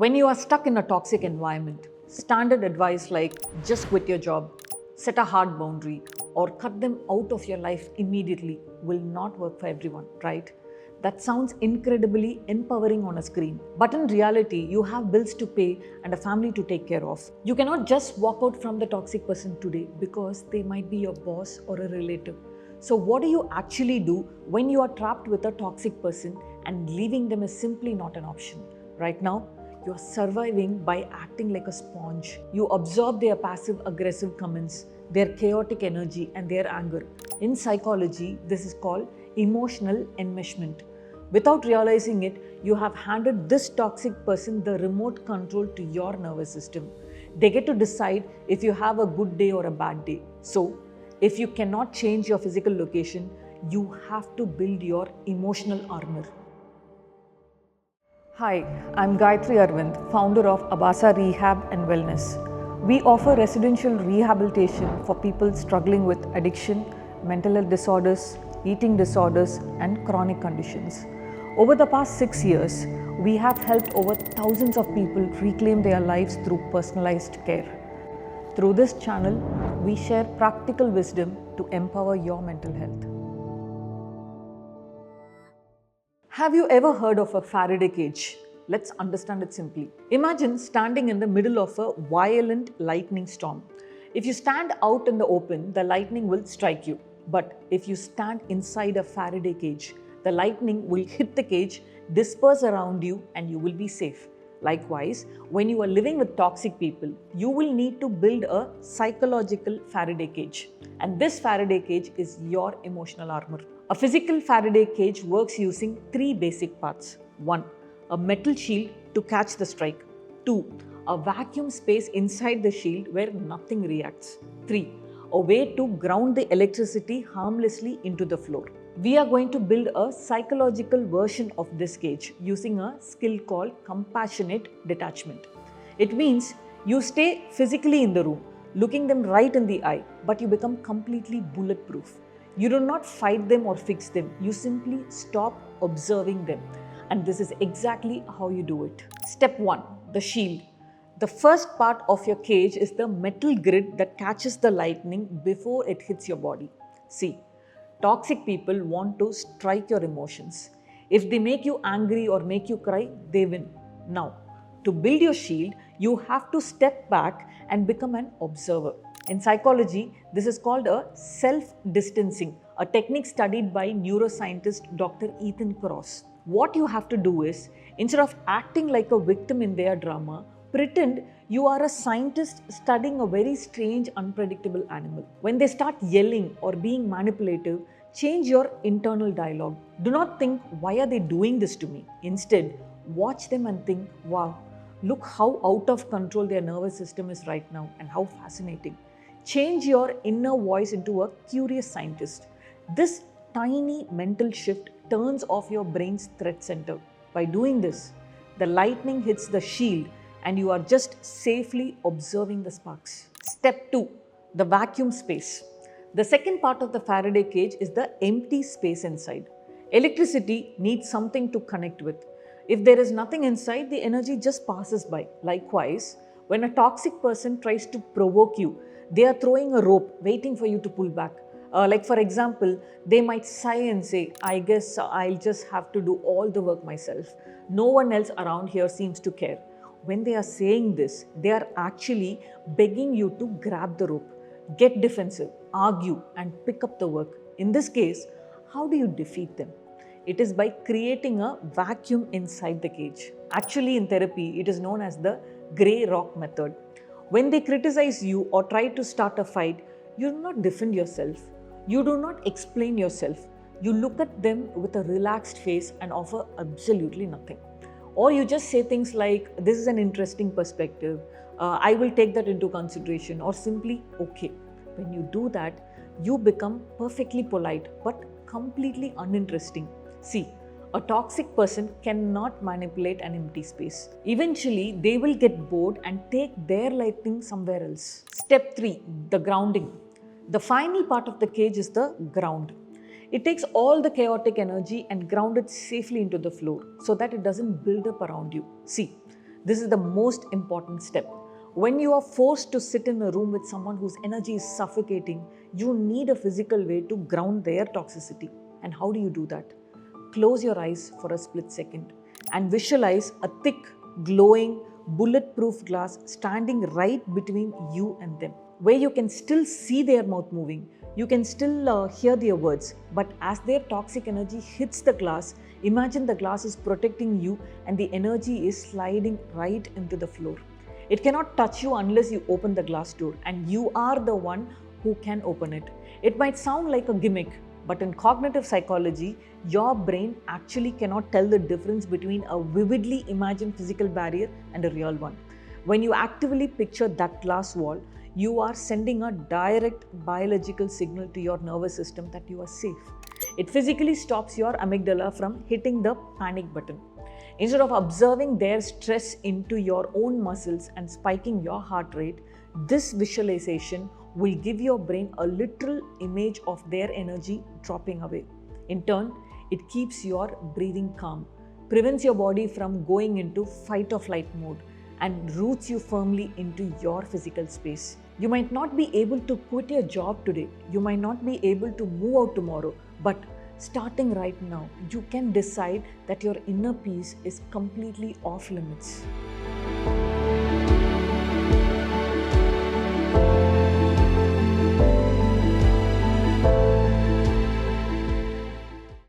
When you are stuck in a toxic environment, standard advice like just quit your job, set a hard boundary, or cut them out of your life immediately will not work for everyone, right? That sounds incredibly empowering on a screen. But in reality, you have bills to pay and a family to take care of. You cannot just walk out from the toxic person today because they might be your boss or a relative. So, what do you actually do when you are trapped with a toxic person and leaving them is simply not an option? Right now, you are surviving by acting like a sponge. You absorb their passive aggressive comments, their chaotic energy, and their anger. In psychology, this is called emotional enmeshment. Without realizing it, you have handed this toxic person the remote control to your nervous system. They get to decide if you have a good day or a bad day. So, if you cannot change your physical location, you have to build your emotional armor. Hi, I'm Gayatri Arvind, founder of Abhasa Rehab and Wellness. We offer residential rehabilitation for people struggling with addiction, mental health disorders, eating disorders, and chronic conditions. Over the past 6 years, we have helped over thousands of people reclaim their lives through personalized care. Through this channel, we share practical wisdom to empower your mental health. Have you ever heard of a Faraday cage? Let's understand it simply. Imagine standing in the middle of a violent lightning storm. If you stand out in the open, the lightning will strike you. But if you stand inside a Faraday cage, the lightning will hit the cage, disperse around you, and you will be safe. Likewise, when you are living with toxic people, you will need to build a psychological Faraday cage. And this Faraday cage is your emotional armor. A physical Faraday cage works using 3 basic parts. 1. A metal shield to catch the strike. 2. A vacuum space inside the shield where nothing reacts. 3. A way to ground the electricity harmlessly into the floor. We are going to build a psychological version of this cage using a skill called compassionate detachment. It means you stay physically in the room, looking them right in the eye, but you become completely bulletproof. You do not fight them or fix them, you simply stop observing them. And this is exactly how you do it. Step 1. The shield. The first part of your cage is the metal grid that catches the lightning before it hits your body. See, toxic people want to strike your emotions. If they make you angry or make you cry, they win. Now, to build your shield, you have to step back and become an observer. In psychology, this is called a self-distancing, a technique studied by neuroscientist Dr. Ethan Kross. What you have to do is, instead of acting like a victim in their drama, pretend you are a scientist studying a very strange, unpredictable animal. When they start yelling or being manipulative, change your internal dialogue. Do not think, why are they doing this to me? Instead, watch them and think, wow, look how out of control their nervous system is right now and how fascinating. Change your inner voice into a curious scientist. This tiny mental shift turns off your brain's threat center. By doing this, the lightning hits the shield and you are just safely observing the sparks. Step 2. The vacuum space. The second part of the Faraday cage is the empty space inside. Electricity needs something to connect with. If there is nothing inside, the energy just passes by. Likewise, when a toxic person tries to provoke you, they are throwing a rope waiting for you to pull back. Like for example, they might sigh and say, I guess I'll just have to do all the work myself. No one else around here seems to care. When they are saying this, they are actually begging you to grab the rope, get defensive, argue, and pick up the work. In this case, how do you defeat them? It is by creating a vacuum inside the cage. Actually, in therapy, it is known as the grey rock method. When they criticize you or try to start a fight, you do not defend yourself. You do not explain yourself. You look at them with a relaxed face and offer absolutely nothing. Or you just say things like, this is an interesting perspective, I will take that into consideration, or simply, okay. When you do that, you become perfectly polite but completely uninteresting. See, a toxic person cannot manipulate an empty space. Eventually, they will get bored and take their lightning somewhere else. Step 3. The grounding. The final part of the cage is the ground. It takes all the chaotic energy and ground it safely into the floor so that it doesn't build up around you. See, This is the most important step. When you are forced to sit in a room with someone whose energy is suffocating, you need a physical way to ground their toxicity. And how do you do that? Close your eyes for a split second and visualize a thick, glowing, bulletproof glass standing right between you and them, where you can still see their mouth moving, you can still hear their words, but as their toxic energy hits the glass, imagine the glass is protecting you and the energy is sliding right into the floor. It cannot touch you unless you open the glass door, and you are the one who can open it. It might sound like a gimmick, but in cognitive psychology, your brain actually cannot tell the difference between a vividly imagined physical barrier and a real one. When you actively picture that glass wall, you are sending a direct biological signal to your nervous system that you are safe. It physically stops your amygdala from hitting the panic button. Instead of observing their stress into your own muscles and spiking your heart rate, this visualization will give your brain a literal image of their energy dropping away. In turn, it keeps your breathing calm, prevents your body from going into fight or flight mode, and roots you firmly into your physical space. You might not be able to quit your job today, you might not be able to move out tomorrow, but starting right now, you can decide that your inner peace is completely off limits.